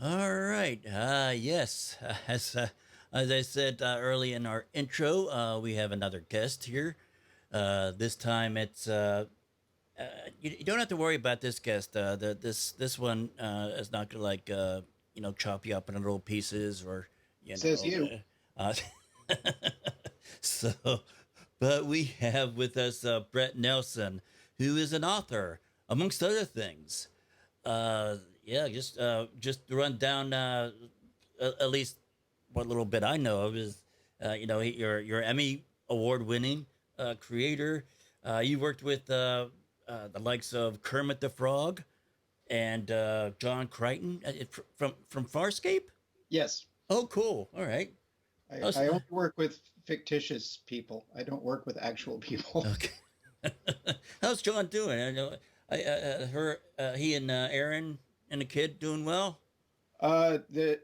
All right. Yes. As I said early in our intro, we have another guest here. This time it's uh, you don't have to worry about this guest. This one is not gonna chop you up into little pieces or you Says know. you. So, but we have with us Bret Nelson, who is an author amongst other things. Yeah, just to run down at least what little bit I know of is, you're Emmy Award winning creator. You worked with the likes of Kermit the Frog and John Crichton from Farscape. Yes. Oh, cool. All right. I, How's, I only work with fictitious people. I don't work with actual people. okay. How's John doing? I know he and Aaron and the kid doing well. The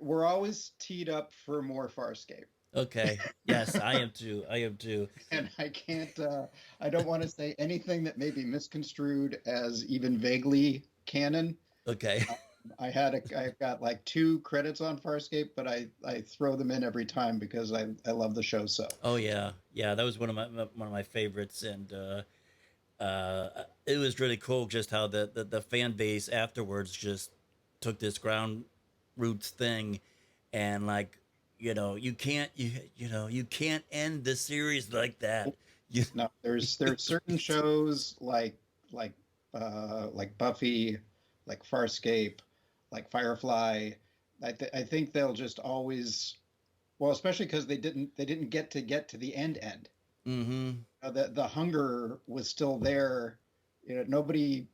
We're always teed up for more Farscape. Okay. Yes, I am too. I am too. And I can't I don't want to say anything that may be misconstrued as even vaguely canon. Okay. Um, I've got like two credits on Farscape, but I throw them in every time because I love the show so. Oh yeah, yeah. That was one of my favorites, and it was really cool just how the fan base afterwards just took this ground roots thing, and like you can't end the series like that. You No, there's certain shows like Buffy, like Farscape, like Firefly. I think they'll just always, well, especially because they didn't get to the end. mm-hmm. The hunger was still there. Nobody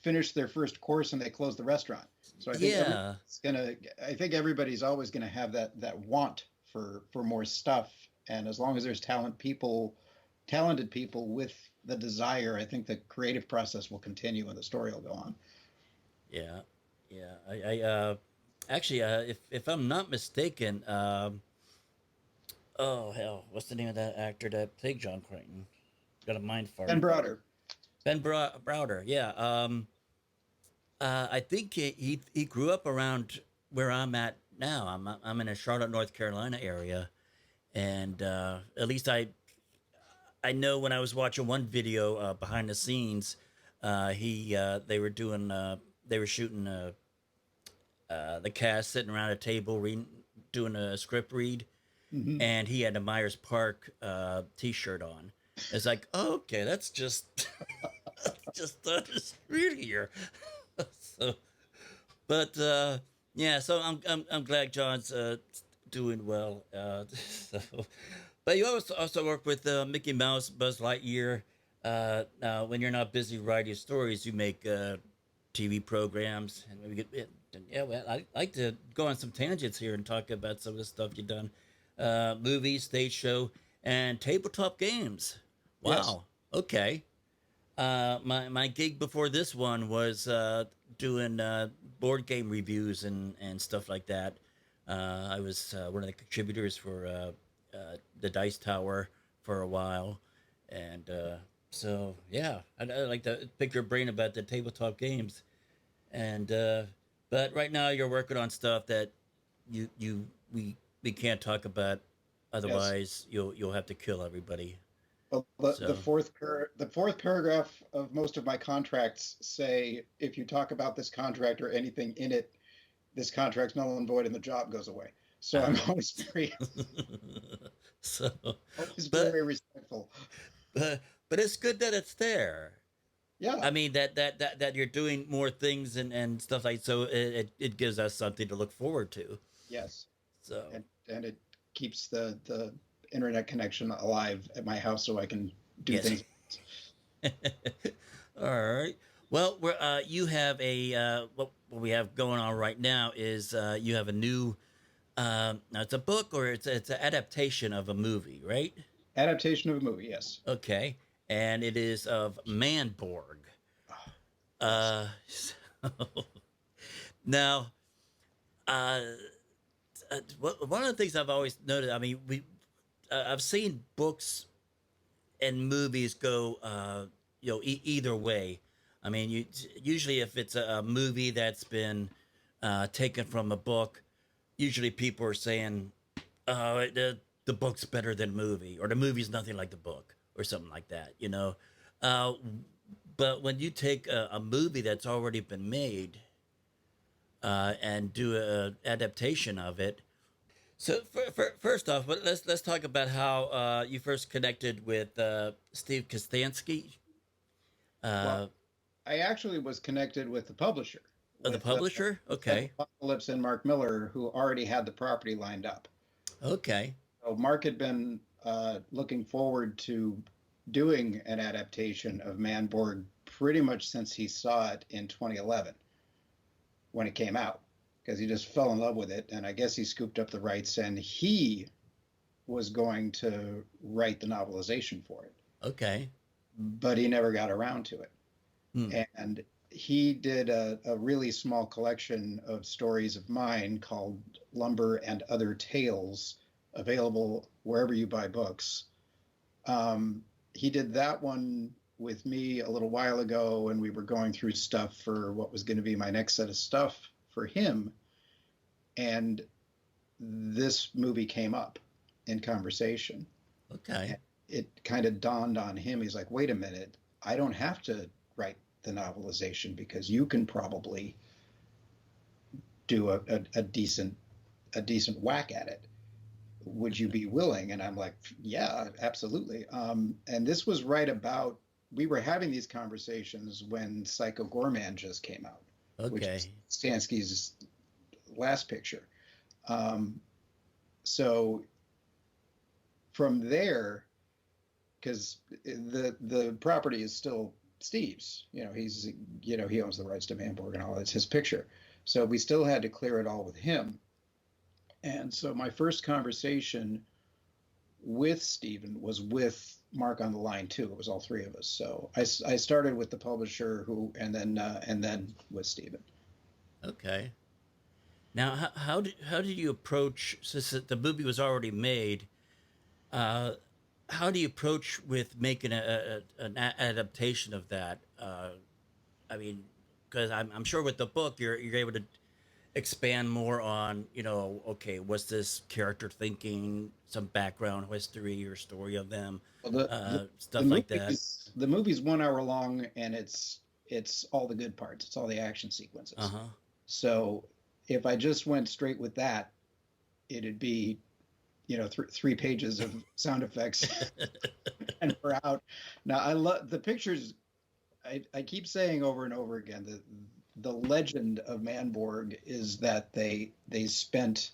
finished their first course and they closed the restaurant. So Yeah, I think everybody's always gonna have that want for more stuff. And as long as there's talented people with the desire, I think the creative process will continue and the story will go on. yeah, yeah. I actually, if I'm not mistaken, oh hell, what's the name of that actor that played John Crichton? Got a mind fart. Ben Browder. Browder. Yeah. I think he grew up around where I'm at now. I'm in a Charlotte, North Carolina area, and at least I know when I was watching one video behind the scenes, he they were shooting the cast sitting around a table reading, doing a script read, Hmm. and he had a Myers Park T-shirt on. It's like, oh, okay, that's just just the street here. So, but yeah, so I'm glad John's doing well. So, but you also work with Mickey Mouse, Buzz Lightyear. Now, when you're not busy writing stories, you make TV programs, and we get yeah. Well, I like to go on some tangents here and talk about some of the stuff you've done, movies, stage show, and tabletop games. Yes. Wow. Okay. My gig before this one was doing board game reviews and stuff like that. I was one of the contributors for the Dice Tower for a while, and so yeah, I like to pick your brain about the tabletop games. And but right now you're working on stuff that you we can't talk about, Yes. otherwise you'll have to kill everybody. Well, So the fourth paragraph of most of my contracts say if you talk about this contract or anything in it, this contract's null and void and the job goes away. So I'm uh, so always but very respectful. but it's good that it's there. Yeah. I mean that you're doing more things and stuff like, so it gives us something to look forward to. Yes. So And it keeps the internet connection alive at my house so I can do yes. things. All right. Well, you have a what we have going on right now is you have a new now it's a book, or it's an adaptation of a movie, right? Adaptation of a movie, yes. Okay, and it is of ManBorg. Ah, yes. So now, uh, one of the things I've always noted, I mean, I've seen books and movies go, either way. I mean, usually if it's a movie that's been taken from a book, usually people are saying, "Oh, the book's better than movie," or "The movie's nothing like the book," or something like that. Uh, but when you take a movie that's already been made and do an adaptation of it. So first off, let's talk about how you first connected with Steve Kostanski, Well, uh, I actually was connected with the publisher, the with publisher. Okay, Encyclopocalypse and Mark Miller, who already had the property lined up. okay, So Mark had been looking forward to doing an adaptation of ManBorg pretty much since he saw it in 2011 when it came out, because he just fell in love with it. And I guess he scooped up the rights and he was going to write the novelization for it, okay. but he never got around to it. Hmm. And he did a really small collection of stories of mine called Lumber and Other Tales, available wherever you buy books. He did that one with me a little while ago, and we were going through stuff for what was going to be my next set of stuff for him. And this movie came up in conversation. Okay. It kind of dawned on him. He's like, wait a minute, I don't have to write the novelization because you can probably do a decent whack at it. Would you be willing? And I'm like, yeah, absolutely. And this was right about, we were having these conversations when Psycho Gorman just came out, which Okay. is Stansky's last picture. So from there, because the property is still Steve's, he owns the rights to ManBorg and all that's his picture. So we still had to clear it all with him. And so my first conversation with Stephen was with Mark on the line too. It was all three of us. So I started with the publisher and then with Stephen. Okay. Now, how did you approach, since the movie was already made? How do you approach with making an adaptation of that? I mean, because I'm sure with the book you're able to expand more on, okay, what's this character thinking, some background history or story of them, Well, the stuff like that. movie's 1 hour long, and it's all the good parts. It's all the action sequences. Uh-huh. So if I just went straight with that, it'd be, 3 pages of sound effects and we're out. Now I love the pictures. I keep saying over and over again that the legend of ManBorg is that they spent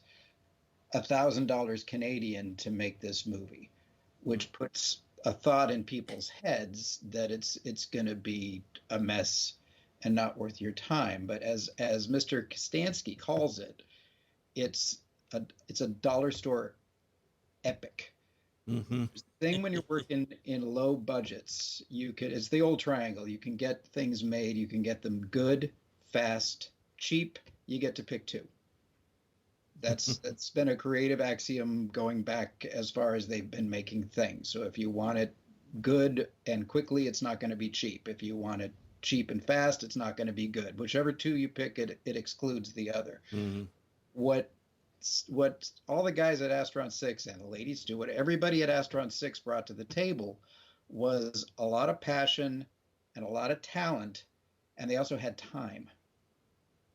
$1,000 Canadian to make this movie, which puts a thought in people's heads that it's going to be a mess and not worth your time. But as Mr. Kostanski calls it, it's a dollar store epic. Mm-hmm. The thing when you're working in low budgets, it's the old triangle. You can get things made, you can get them good, fast, cheap. You get to pick two. That's been a creative axiom going back as far as they've been making things. So if you want it good and quickly, it's not going to be cheap. If you want it cheap and fast, it's not going to be good. Whichever two you pick, it excludes the other. Mm-hmm. What all the guys at Astron 6 and the ladies do, what everybody at Astron 6 brought to the table was a lot of passion and a lot of talent, and they also had time.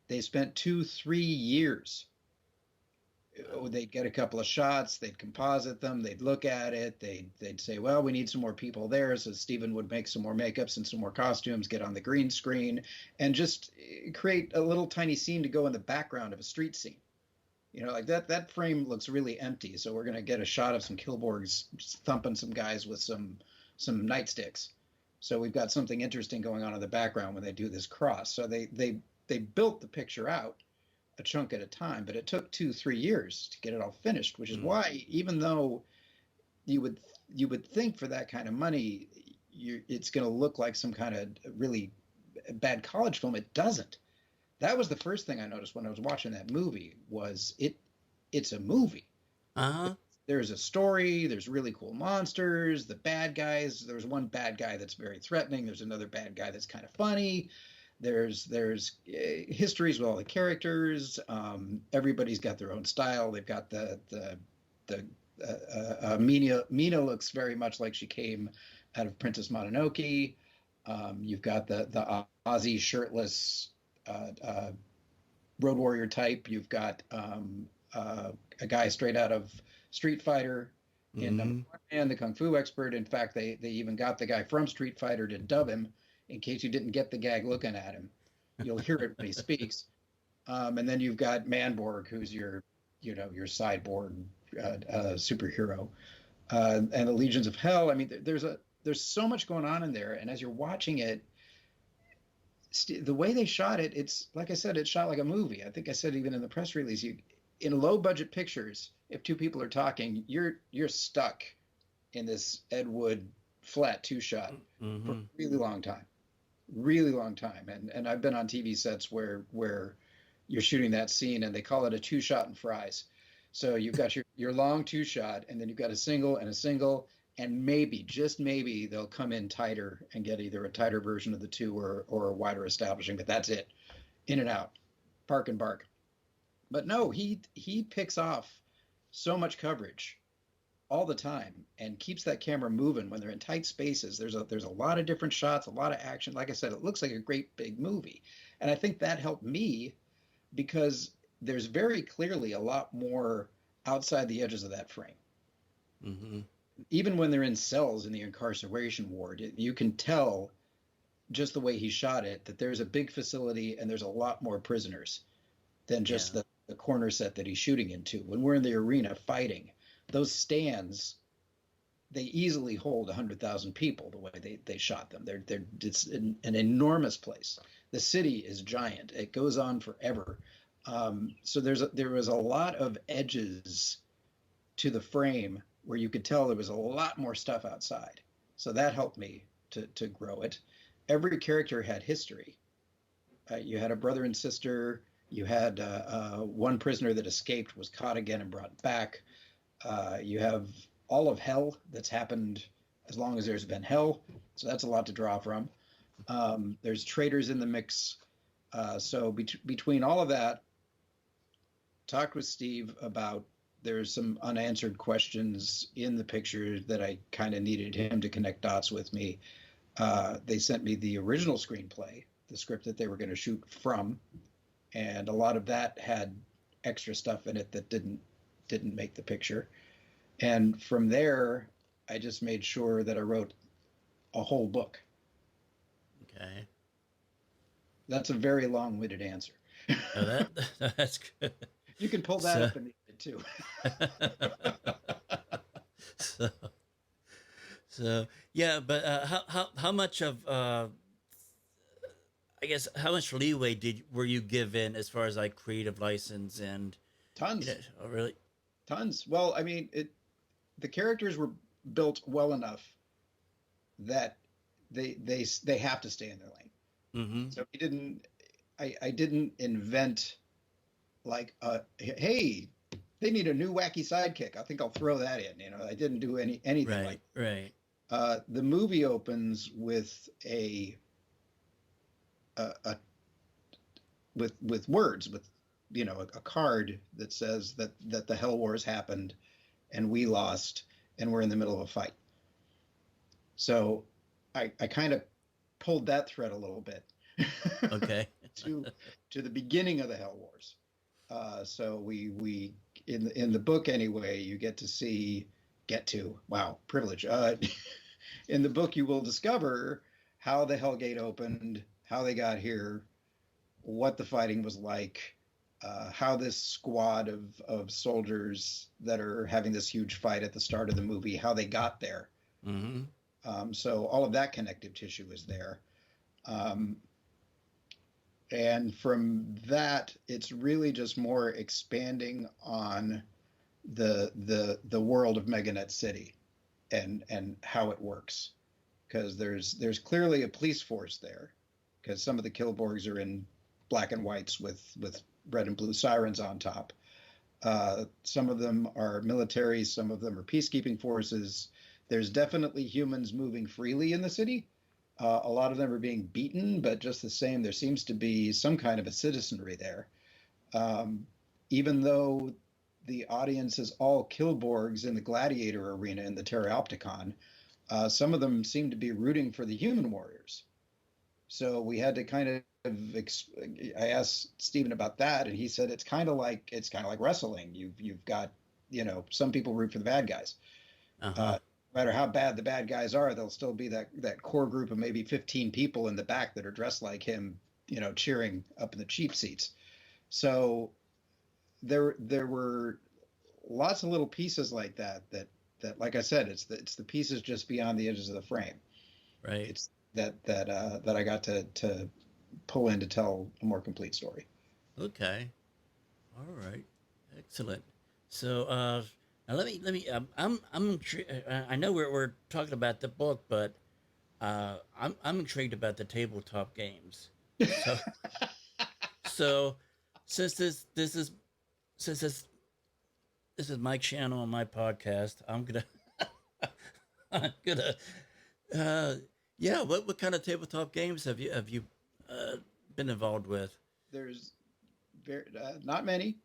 They spent 2-3 years. They'd get a couple of shots, they'd composite them, they'd look at it, they'd say, well, we need some more people there. So Stephen would make some more makeups and some more costumes, get on the green screen, and just create a little tiny scene to go in the background of a street scene. Like that frame looks really empty. So we're going to get a shot of some Killborgs thumping some guys with some nightsticks. So we've got something interesting going on in the background when they do this cross. So they built the picture out a chunk at a time, but it took 2-3 years to get it all finished, which is why, even though you would think for that kind of money, it's going to look like some kind of really bad college film, it doesn't. That was the first thing I noticed when I was watching that movie. Was it's a movie. Uh-huh. There's a story, there's really cool monsters, the bad guys, there's one bad guy that's very threatening, there's another bad guy that's kind of funny. There's histories with all the characters. Everybody's got their own style. They've got the Mina looks very much like she came out of Princess Mononoke. You've got the Aussie shirtless road warrior type. You've got a guy straight out of Street Fighter in number one, and the Kung Fu expert. In fact, they even got the guy from Street Fighter to dub him in case you didn't get the gag looking at him. You'll hear it when he speaks. And then you've got ManBorg, who's your sideboard superhero, and the Legions of Hell. I mean, there's so much going on in there, and as you're watching it, the way they shot it, it's like I said, it's shot like a movie. I think I said even in the press release, in low budget pictures, if two people are talking, you're stuck in this Ed Wood flat two shot for a really long time. And I've been on TV sets where you're shooting that scene and they call it a two shot and fries. So you've got your long two shot, and then you've got a single and a single, and maybe, just maybe, they'll come in tighter and get either a tighter version of the two or a wider establishing, but that's it. In and out, park and bark. But no, he picks off so much coverage all the time and keeps that camera moving when they're in tight spaces. There's a lot of different shots, a lot of action. Like I said, it looks like a great big movie. And I think that helped me because there's very clearly a lot more outside the edges of that frame. Mm-hmm. Even when they're in cells in the incarceration ward, you can tell just the way he shot it that there's a big facility and there's a lot more prisoners than just the corner set that he's shooting into. When we're in the arena fighting, those stands, they easily hold 100,000 people the way they shot them. It's an enormous place. The city is giant. It goes on forever. So there was a lot of edges to the frame where you could tell there was a lot more stuff outside. So that helped me to grow it. Every character had history. You had a brother and sister. You had one prisoner that escaped, was caught again and brought back. You have all of hell that's happened as long as there's been hell. So that's a lot to draw from. There's traitors in the mix. So between all of that, talked with Steve about there's some unanswered questions in the picture that I kind of needed him to connect dots with me. They sent me the original screenplay, the script that they were going to shoot from, and a lot of that had extra stuff in it that didn't make the picture. And from there, I just made sure that I wrote a whole book. Okay. That's a very long-winded answer. Oh, that's good. You can pull that up in the edit too. so yeah, but how much of I guess how much leeway were you given as far as like creative license and tons? Oh, really? Tons. Well, I mean, the characters were built well enough that they have to stay in their lane. Mm-hmm. So I didn't invent like hey, they need a new wacky sidekick. I think I'll throw that in. I didn't do anything like that. Right. The movie opens with with words, with a card that says that the Hell Wars happened and we lost and we're in the middle of a fight. So I kind of pulled that thread a little bit. Okay. to the beginning of the Hell Wars. So we in the book anyway, you get to wow, privilege. In the book, you will discover how the Hellgate opened, how they got here, what the fighting was like, how this squad of soldiers that are having this huge fight at the start of the movie, how they got there. Mm-hmm. So all of that connective tissue is there. And from that, it's really just more expanding on the world of Meganet City and how it works. Because there's clearly a police force there, because some of the Killborgs are in black and whites with red and blue sirens on top. Some of them are military, some of them are peacekeeping forces. There's definitely humans moving freely in the city. A lot of them are being beaten, but just the same, there seems to be some kind of a citizenry there. Um, Even though the audience is all Killborgs in the gladiator arena in the Terraopticon, some of them seem to be rooting for the human warriors. So we had to kind of, I asked Stephen about that, and he said it's kind of like wrestling. You've got, some people root for the bad guys. Uh-huh. No matter how bad the bad guys are, there'll still be that core group of maybe 15 people in the back that are dressed like him, cheering up in the cheap seats. So there were lots of little pieces like that like I said, it's the pieces just beyond the edges of the frame. Right. It's that I got to pull in to tell a more complete story. Okay. All right. Excellent. So, now I know we're talking about the book, but I'm intrigued about the tabletop games. So, so since since this is my channel and my podcast, I'm gonna, uh, yeah. What kind of tabletop games have you been involved with? There's not many.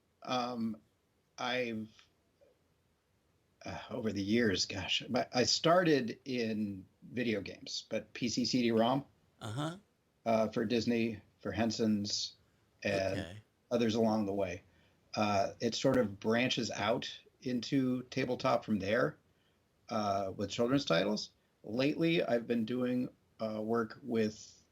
I've over the years, gosh, I started in video games, but PC CD-ROM Uh huh. for Disney, for Henson's, and Okay. others along the way. It sort of branches out into tabletop from there with children's titles. Lately, I've been doing work with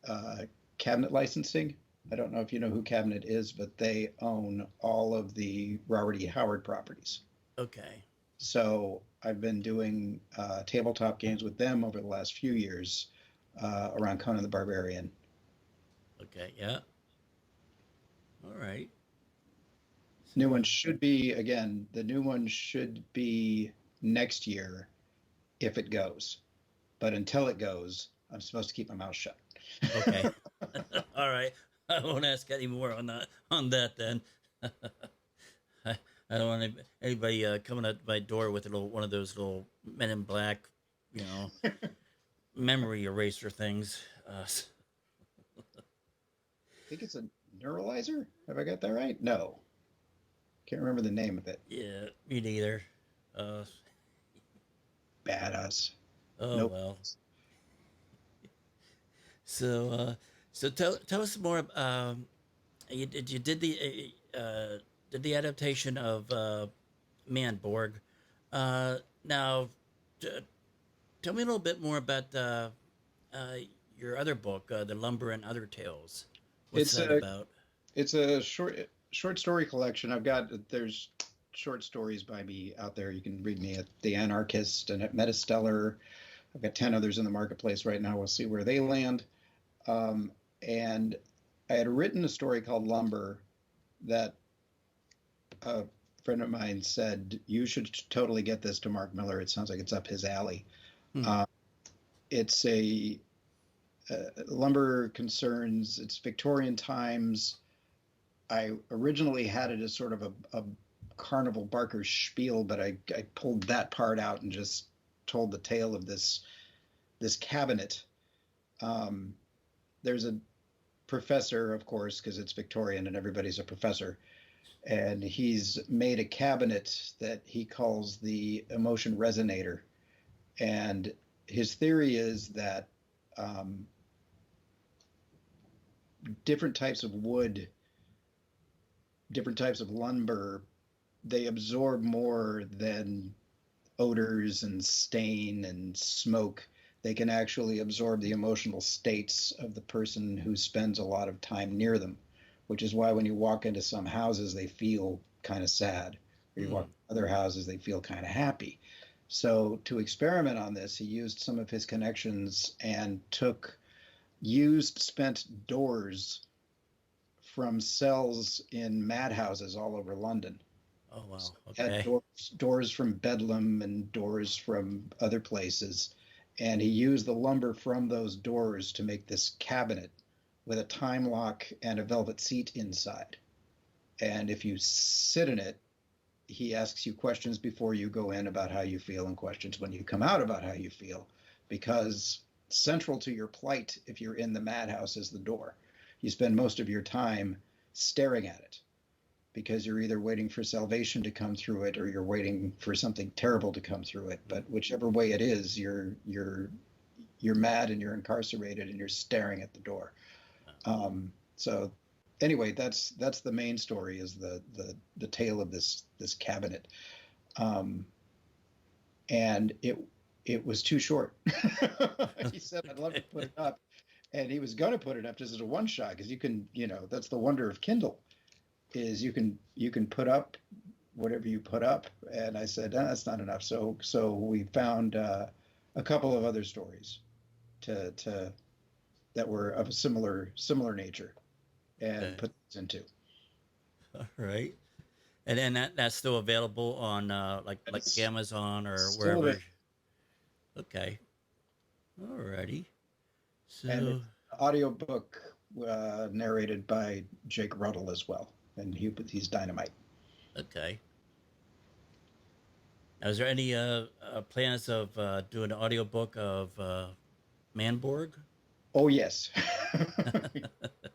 cabinet licensing. I don't know if you know who Cabinet is, but they own all of the Robert E. Howard properties. Okay. So I've been doing tabletop games with them over the last few years around Conan the Barbarian. Okay. Yeah. All right. New So, one should be, again, the new one should be next year if it goes. But until it goes, I'm supposed to keep my mouth shut. okay. All right. I won't ask any more on that then. I, I don't want anybody coming at my door with one of those little Men in Black, you know, memory eraser things. I think it's a neuralizer. Have I got that right? No. Can't remember the name of it. Yeah, me neither. Uh, Badass. oh Nope. well. So tell us more. You did the adaptation of ManBorg. Now, t- tell me a little bit more about uh, your other book, The Lumber and Other Tales. What's It's that a about? it's a short story collection. There's short stories by me out there. You can read me at The Anarchist and at Metastellar. I've got 10 others in the marketplace right now. We'll see where they land. And I had written a story called Lumber that a friend of mine said, you should totally get this to Mark Miller. It sounds like it's up his alley. Hmm. Uh, it's a lumber concerns, it's Victorian times. I originally had it as sort of a Carnival Barker spiel, but I pulled that part out and just told the tale of this cabinet. There's a professor, of course, because it's Victorian and everybody's a professor, and he's made a cabinet that he calls the emotion resonator. And his theory is that different types of wood, different types of lumber, they absorb more than odors and stain and smoke. They can actually absorb the emotional states of the person who spends a lot of time near them, which is why when you walk into some houses, they feel kind of sad. Or you Hmm. walk to other houses, they feel kind of happy. So to experiment on this, he used some of his connections and took used spent doors from cells in madhouses all over London. Oh So wow. he had Okay. doors from Bedlam and doors from other places. And he used the lumber from those doors to make this cabinet with a time lock and a velvet seat inside. And if you sit in it, he asks you questions before you go in about how you feel and questions when you come out about how you feel. Because central to your plight if you're in the madhouse is the door. You spend most of your time staring at it because you're either waiting for salvation to come through it or you're waiting for something terrible to come through it. But whichever way it is, you're mad and you're incarcerated and you're staring at the door. So anyway, that's the main story, is the tale of this cabinet. And it was too short. He said, I'd love to put it up. And he was going to put it up just as a one shot, because you can, that's the wonder of Kindle, is you can put up whatever you put up. And I said, that's not enough. So we found a couple of other stories that were of a similar nature, and put those into. All right. And then that's still available on like Amazon or wherever. Okay. All righty. So, and it's an audiobook narrated by Jake Ruddle as well, and he's dynamite. Okay. Now, is there any plans of doing an audiobook of ManBorg? Oh yes.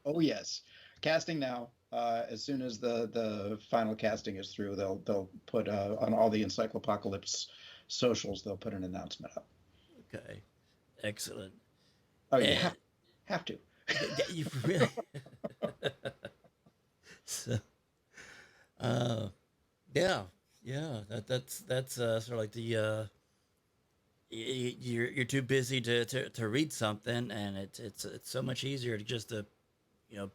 Oh yes. Casting now. As soon as the final casting is through, they'll put on all the Encyclopocalypse socials, they'll put an announcement up. Okay. Excellent. Oh, you have to. You really. So, yeah. That's sort of like the you're too busy to read something, and it's so much easier to just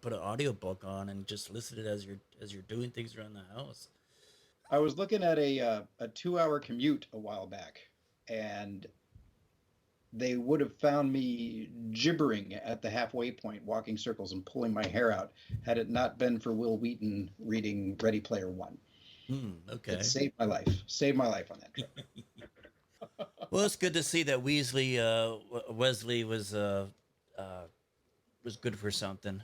put an audiobook on and just listen to it as you're doing things around the house. I was looking at a 2-hour commute a while back, and they would have found me gibbering at the halfway point, walking circles and pulling my hair out, had it not been for Will Wheaton reading Ready Player One. Okay. It saved my life on that trip. Well, it's good to see that Wesley was good for something.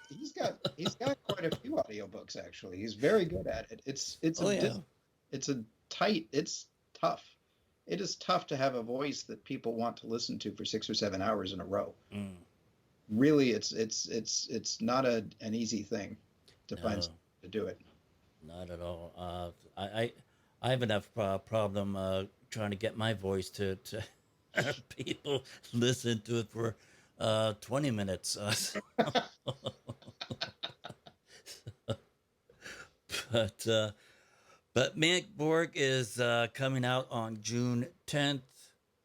He's got quite a few audiobooks, actually. He's very good at it. It's tough. It is tough to have a voice that people want to listen to for 6 or 7 hours in a row. Really, it's not an easy thing to find someone to do it. Not at all. I have enough problem trying to get my voice to have people listen to it for 20 minutes. But ManBorg is coming out on June 10th.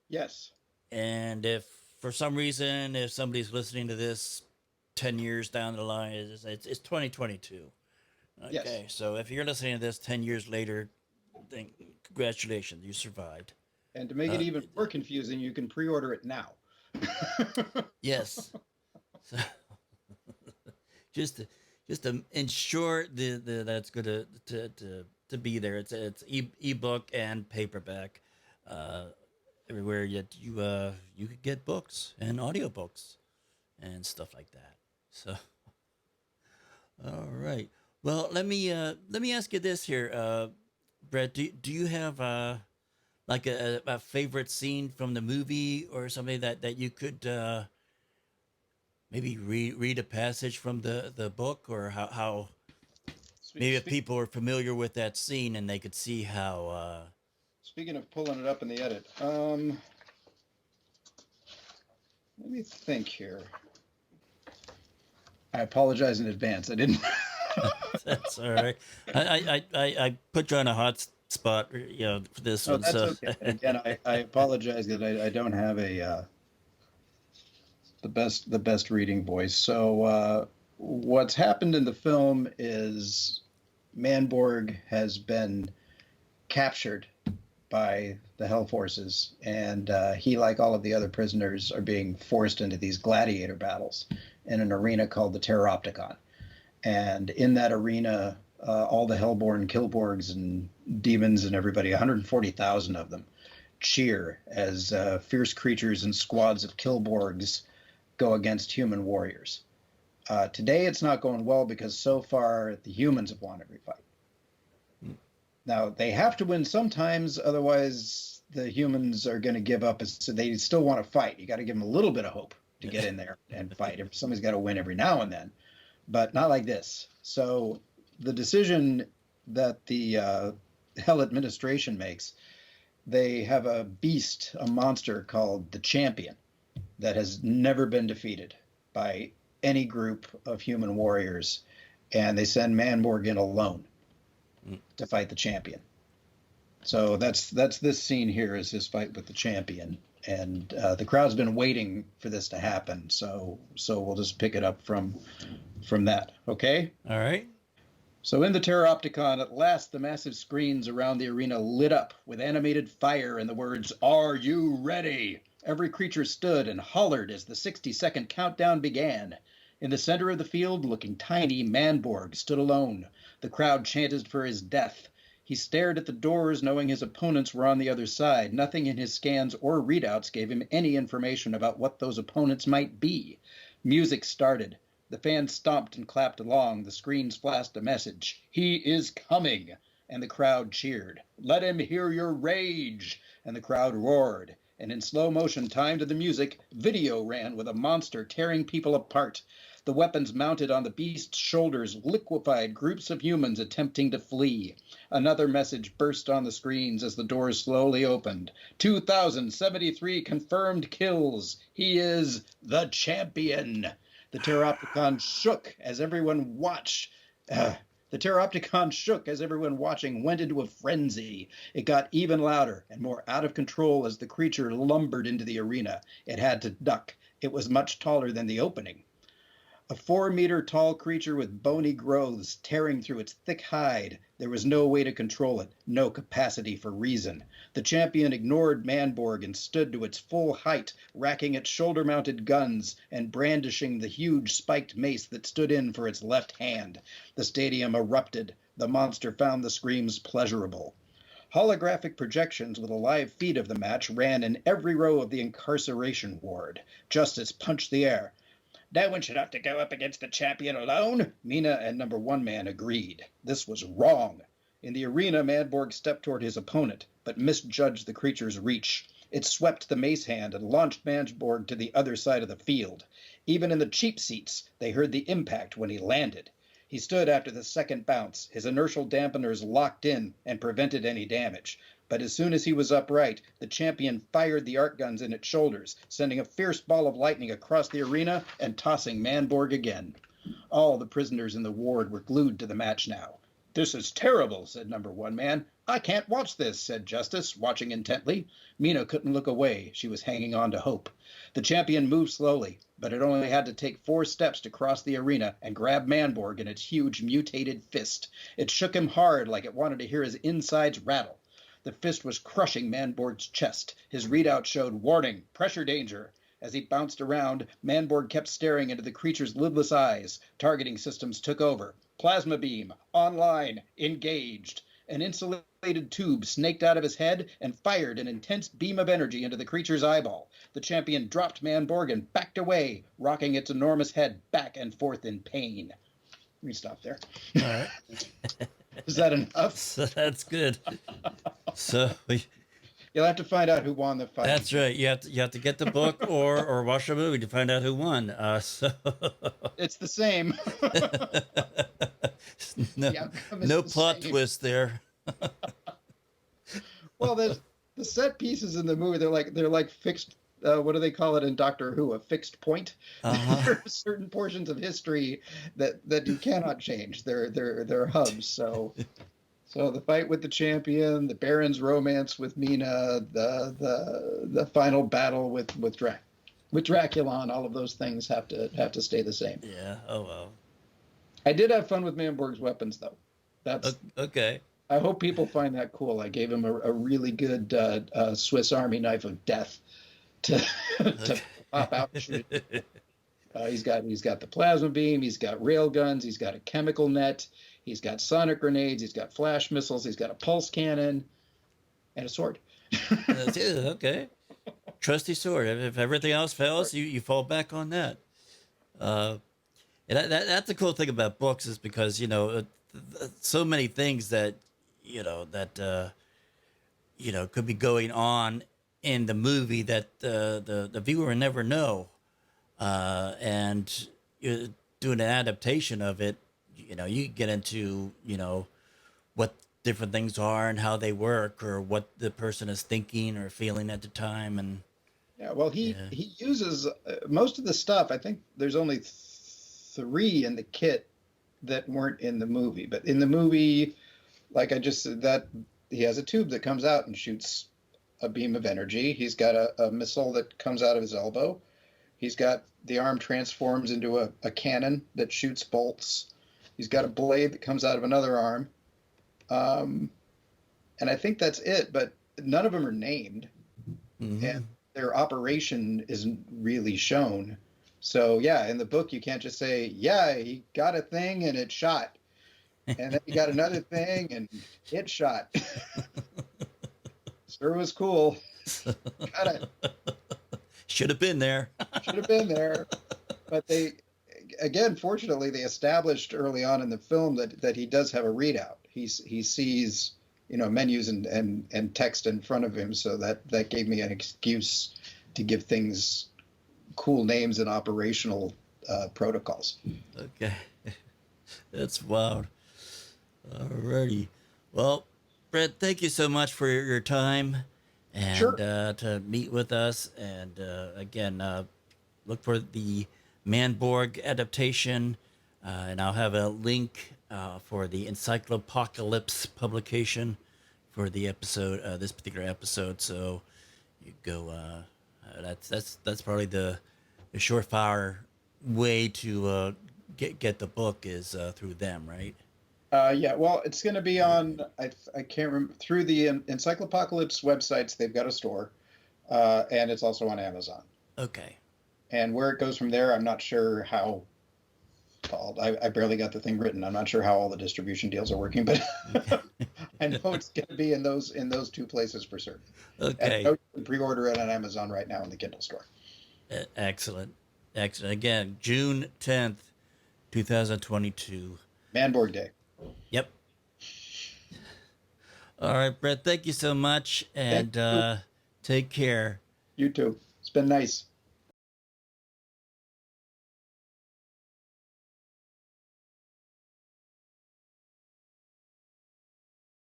Yes. And if for some reason, if somebody's listening to this 10 years down the line, it's 2022. Okay, yes. So if you're listening to this 10 years later, then congratulations, you survived. And to make it even more confusing, you can pre-order it now. Yes. So, just to ensure that's good to be there. It's ebook and paperback. Everywhere you could get books and audiobooks and stuff like that. So, all right. Well, let me ask you this here, Bret. Do you have like a favorite scene from the movie or something that you could maybe read a passage from the book, or how maybe if people are familiar with that scene and they could see how. Speaking of pulling it up in the edit, let me think here. I apologize in advance. I didn't. That's all right. I put you on a hot spot, for this one. That's so okay. Again, I apologize that I don't have the best reading voice. So what's happened in the film is ManBorg has been captured by the Hell Forces, and he, like all of the other prisoners, are being forced into these gladiator battles in an arena called the Terrapticon. And in that arena, all the Hellborn Killborgs and demons and everybody, 140,000 of them, cheer as fierce creatures and squads of Killborgs go against human warriors. Today it's not going well because so far the humans have won every fight. Now, they have to win sometimes, otherwise the humans are going to give up. So they still want to fight. You got to give them a little bit of hope to get in there and fight. If somebody's got to win every now and then, but not like this. So the decision that the Hell administration makes, they have a beast, a monster called the Champion that has never been defeated by any group of human warriors, and they send ManBorg in alone to fight the Champion. So that's this scene here, is his fight with the Champion, and the crowd's been waiting for this to happen. So we'll just pick it up from that. Okay. All right. So in the Terror-Opticon, at last the massive screens around the arena lit up with animated fire and the words, "Are you ready?" Every creature stood and hollered as the 60-second countdown began. In the center of the field, looking tiny, ManBorg stood alone. The crowd chanted for his death. He stared at the doors, knowing his opponents were on the other side. Nothing in his scans or readouts gave him any information about what those opponents might be. Music started. The fans stomped and clapped along. The screens flashed a message. "He is coming!" And the crowd cheered. "Let him hear your rage!" And the crowd roared. And in slow motion, timed to the music, video ran with a monster tearing people apart. The weapons mounted on the beast's shoulders liquefied groups of humans attempting to flee. Another message burst on the screens as the doors slowly opened. 2,073 confirmed kills. He is the Champion. The Terror-Opticon shook as everyone watched. The Terror-Opticon shook as everyone watching went into a frenzy. It got even louder and more out of control as the creature lumbered into the arena. It had to duck. It was much taller than the opening. A 4-meter-tall creature with bony growths tearing through its thick hide. There was no way to control it, no capacity for reason. The Champion ignored ManBorg and stood to its full height, racking its shoulder-mounted guns and brandishing the huge spiked mace that stood in for its left hand. The stadium erupted. The monster found the screams pleasurable. Holographic projections with a live feed of the match ran in every row of the incarceration ward. Justice punched the air. "No one should have to go up against the Champion alone." Mina and Number One Man agreed. This was wrong. In the arena, ManBorg stepped toward his opponent, but misjudged the creature's reach. It swept the mace hand and launched ManBorg to the other side of the field. Even in the cheap seats, they heard the impact when he landed. He stood after the second bounce, his inertial dampeners locked in and prevented any damage. But as soon as he was upright, the Champion fired the arc guns in its shoulders, sending a fierce ball of lightning across the arena and tossing ManBorg again. All the prisoners in the ward were glued to the match now. "This is terrible," said Number One Man. "I can't watch this," said Justice, watching intently. Mina couldn't look away. She was hanging on to hope. The Champion moved slowly, but it only had to take 4 steps to cross the arena and grab ManBorg in its huge mutated fist. It shook him hard like it wanted to hear his insides rattle. The fist was crushing ManBorg's chest. His readout showed warning, pressure danger. As he bounced around, ManBorg kept staring into the creature's lidless eyes. Targeting systems took over. Plasma beam, online, engaged. An insulated tube snaked out of his head and fired an intense beam of energy into the creature's eyeball. The Champion dropped ManBorg and backed away, rocking its enormous head back and forth in pain. Let me stop there. All right. Is that enough? So that's good. So you'll have to find out who won the fight. That's right. You have to get the book or watch the movie to find out who won. So it's the same. no plot twist there. Well, the set pieces in the movie, they're like fixed. What do they call it in Doctor Who? A fixed point. There are certain portions of history that you cannot change. They're hubs. So the fight with the Champion, the Baron's romance with Mina, the final battle with Draculon, all of those things have to stay the same. Yeah. Oh well. I did have fun with ManBorg's weapons, though. That's okay. I hope people find that cool. I gave him a really good Swiss Army knife of death to pop out and shoot. He's got the plasma beam. He's got rail guns. He's got a chemical net. He's got sonic grenades. He's got flash missiles. He's got a pulse cannon and a sword. Okay. Trusty sword. If everything else fails, you fall back on that. And that's the cool thing about books, is because so many things that could be going on in the movie that the viewer will never know. And doing an adaptation of it, you get into, what different things are and how they work, or what the person is thinking or feeling at the time. And Yeah, well, yeah. he uses most of the stuff. I think there's only three in the kit that weren't in the movie. But in the movie, like I just said, that he has a tube that comes out and shoots a beam of energy. He's got a missile that comes out of his elbow. He's got the arm transforms into a cannon that shoots bolts. He's got a blade that comes out of another arm. And I think that's it, but none of them are named. Mm-hmm. And their operation isn't really shown. So yeah, in the book you can't just say, yeah, he got a thing and it shot. And then he got another thing and it shot. Sure was cool. Got it. Should have been there. Should have been there. But they, again, fortunately, they established early on in the film that he does have a readout. He sees, menus and text in front of him. So that gave me an excuse to give things cool names and operational protocols. Okay. That's wild. Alrighty. Well, Bret, thank you so much for your time and Sure. To meet with us. And again, look for the ManBorg adaptation. And I'll have a link for the Encyclopocalypse publication for the episode, this particular episode. So you go. That's probably the surefire way to get the book is through them, right? Yeah, well, it's going to be on, I can't remember, through the Encyclopocalypse websites, they've got a store, and it's also on Amazon. Okay. And where it goes from there, I'm not sure how. I barely got the thing written. I'm not sure how all the distribution deals are working, but I know it's going to be in those two places for certain. Okay. And I know you can pre-order it on Amazon right now in the Kindle store. Excellent. Again, June 10th, 2022. ManBorg Day. Yep. All right, Bret, thank you so much, and take care. You too. It's been nice.